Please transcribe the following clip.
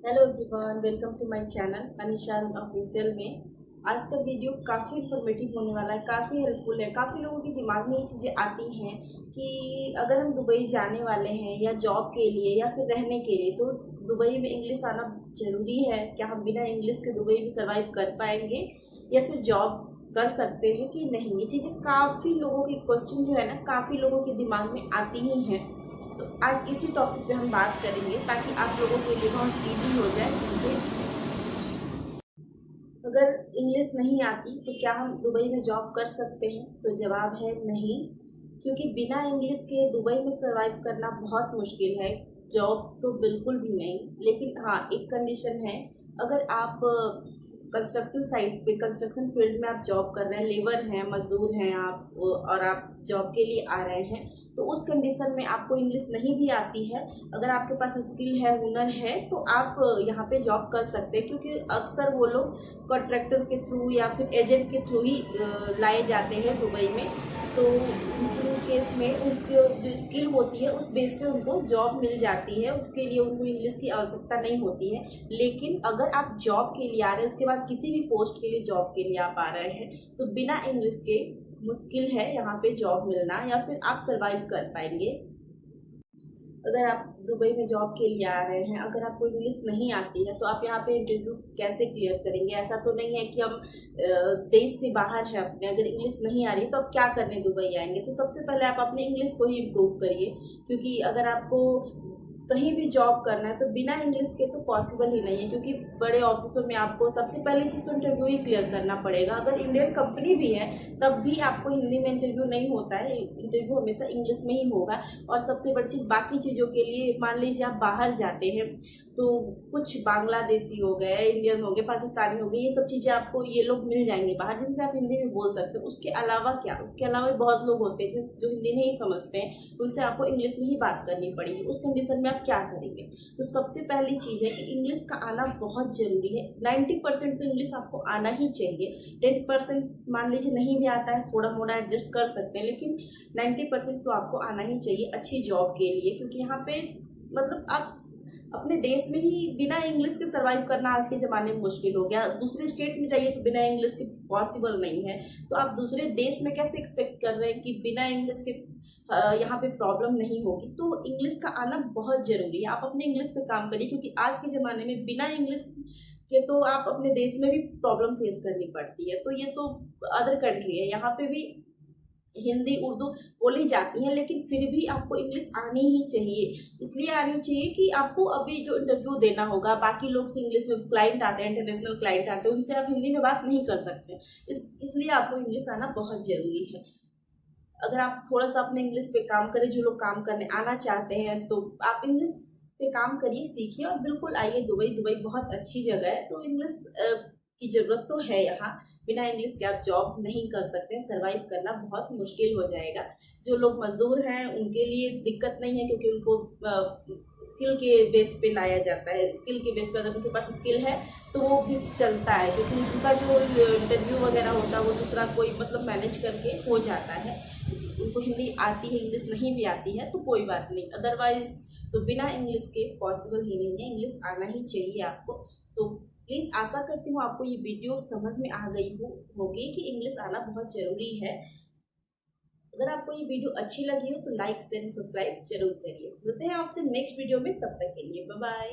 Hello everyone, welcome to my channel Anishan official में। आज का वीडियो काफ़ी इन्फॉर्मेटिव होने वाला है, काफ़ी हेल्पफुल है। काफ़ी लोगों के दिमाग में ये चीज़ें आती हैं कि अगर हम दुबई जाने वाले हैं या जॉब के लिए या फिर रहने के लिए, तो दुबई में इंग्लिश आना ज़रूरी है। क्या हम बिना इंग्लिश के दुबई में सर्वाइव कर पाएंगे या फिर जॉब कर सकते हैं कि नहीं। ये चीज़ें काफ़ी लोगों के क्वेश्चन जो है ना, काफ़ी लोगों के दिमाग में आती ही हैं। तो आज इसी टॉपिक पे हम बात करेंगे ताकि आप लोगों के लिए बहुत ईजी हो जाए चीज़ें। अगर इंग्लिश नहीं आती तो क्या हम दुबई में जॉब कर सकते हैं? तो जवाब है नहीं, क्योंकि बिना इंग्लिश के दुबई में सर्वाइव करना बहुत मुश्किल है। जॉब तो बिल्कुल भी नहीं, लेकिन हाँ, एक कंडीशन है। अगर आप कंस्ट्रक्शन साइट पे, कंस्ट्रक्शन फील्ड में आप जॉब कर रहे हैं, लेबर हैं, मजदूर हैं आप, और आप जॉब के लिए आ रहे हैं, तो उस कंडीशन में आपको इंग्लिश नहीं भी आती है, अगर आपके पास स्किल है, हुनर है, तो आप यहाँ पे जॉब कर सकते हैं। क्योंकि अक्सर वो लोग कॉन्ट्रैक्टर के थ्रू या फिर एजेंट के थ्रू ही लाए जाते हैं दुबई में। तो उन केस में उनकी जो स्किल होती है उस बेस पे उनको जॉब मिल जाती है, उसके लिए उनको इंग्लिश की आवश्यकता नहीं होती है। लेकिन अगर आप जॉब के लिए आ रहे हैं, उसके बाद किसी भी पोस्ट के लिए जॉब के लिए आप आ रहे हैं, तो बिना इंग्लिश के मुश्किल है यहाँ पे जॉब मिलना, या फिर आप सर्वाइव कर पाएंगे। अगर आप दुबई में जॉब के लिए आ रहे हैं, अगर आपको इंग्लिश नहीं आती है, तो आप यहाँ पे इंटरव्यू कैसे क्लियर करेंगे? ऐसा तो नहीं है कि हम देश से बाहर है अपने, अगर इंग्लिश नहीं आ रही तो आप क्या करने दुबई आएंगे? तो सबसे पहले आप अपने इंग्लिश को ही इम्प्रूव करिए, क्योंकि अगर आपको कहीं भी जॉब करना है तो बिना इंग्लिश के तो पॉसिबल ही नहीं है। क्योंकि बड़े ऑफिसों में आपको सबसे पहली चीज़ तो इंटरव्यू ही क्लियर करना पड़ेगा। अगर इंडियन कंपनी भी है तब भी आपको हिंदी में इंटरव्यू नहीं होता है, इंटरव्यू हमेशा इंग्लिश में ही होगा। और सबसे बड़ी चीज़, बाकी चीज़ों के लिए मान लीजिए आप बाहर जाते हैं, तो कुछ बांग्लादेशी हो गए, इंडियन हो गए, पाकिस्तानी हो गए, ये सब चीज़ें आपको ये लोग मिल जाएंगे बाहर, जिनसे आप हिंदी में बोल सकते हो। उसके अलावा क्या, उसके अलावा बहुत लोग होते हैं जो हिंदी नहीं समझते हैं, उनसे आपको इंग्लिश में ही बात करनी पड़ेगी। उस कंडीशन में आप क्या करेंगे? तो सबसे पहली चीज़ है कि इंग्लिश का आना बहुत ज़रूरी है। 90% तो इंग्लिश आपको आना ही चाहिए। 10% मान लीजिए नहीं भी आता है, थोड़ा मोड़ा एडजस्ट कर सकते हैं, लेकिन 90% तो आपको आना ही चाहिए अच्छी जॉब के लिए। क्योंकि यहाँ पे मतलब आप अपने देश में ही बिना इंग्लिश के सर्वाइव करना आज के ज़माने में मुश्किल हो गया। दूसरे स्टेट में जाइए तो बिना इंग्लिश के पॉसिबल नहीं है। तो आप दूसरे देश में कैसे एक्सपेक्ट कर रहे हैं कि बिना इंग्लिश के यहाँ पे प्रॉब्लम नहीं होगी? तो इंग्लिश का आना बहुत ज़रूरी है। आप अपने इंग्लिश पे काम करिए, क्योंकि आज के ज़माने में बिना इंग्लिश के तो आप अपने देश में भी प्रॉब्लम फेस करनी पड़ती है। तो ये तो अदर कंट्री है, यहाँ पे भी हिंदी उर्दू बोली जाती है, लेकिन फिर भी आपको इंग्लिश आनी ही चाहिए। इसलिए आनी चाहिए कि आपको अभी जो इंटरव्यू देना होगा, बाकी लोग से इंग्लिश में क्लाइंट आते हैं, इंटरनेशनल क्लाइंट आते हैं, उनसे आप हिंदी में बात नहीं कर सकते। इसलिए आपको इंग्लिश आना बहुत ज़रूरी है। अगर आप थोड़ा सा अपने इंग्लिश पे काम करें, जो लोग काम करने आना चाहते हैं, तो आप इंग्लिश पे काम करिए, सीखिए और बिल्कुल आइए दुबई। दुबई बहुत अच्छी जगह है, तो इंग्लिश की ज़रूरत तो है यहाँ। बिना इंग्लिश के आप जॉब नहीं कर सकते, सर्वाइव करना बहुत मुश्किल हो जाएगा। जो लोग मजदूर हैं उनके लिए दिक्कत नहीं है, क्योंकि उनको स्किल के बेस पे लाया जाता है। स्किल के बेस पे अगर उनके पास स्किल है तो वो भी चलता है, क्योंकि उनका जो इंटरव्यू वगैरह होता है वो दूसरा कोई मतलब मैनेज करके हो जाता है। उनको हिंदी आती है, इंग्लिश नहीं भी आती है तो कोई बात नहीं। अदरवाइज तो बिना इंग्लिश के पॉसिबल ही नहीं है, इंग्लिश आना ही चाहिए आपको। तो प्लीज़ आशा करती हूँ आपको ये वीडियो समझ में आ गई होगी कि इंग्लिश आना बहुत ज़रूरी है। अगर आपको ये वीडियो अच्छी लगी हो तो लाइक शेयर सब्सक्राइब जरूर करिए। मिलते हैं आपसे नेक्स्ट वीडियो में, तब तक के लिए बाय बाय।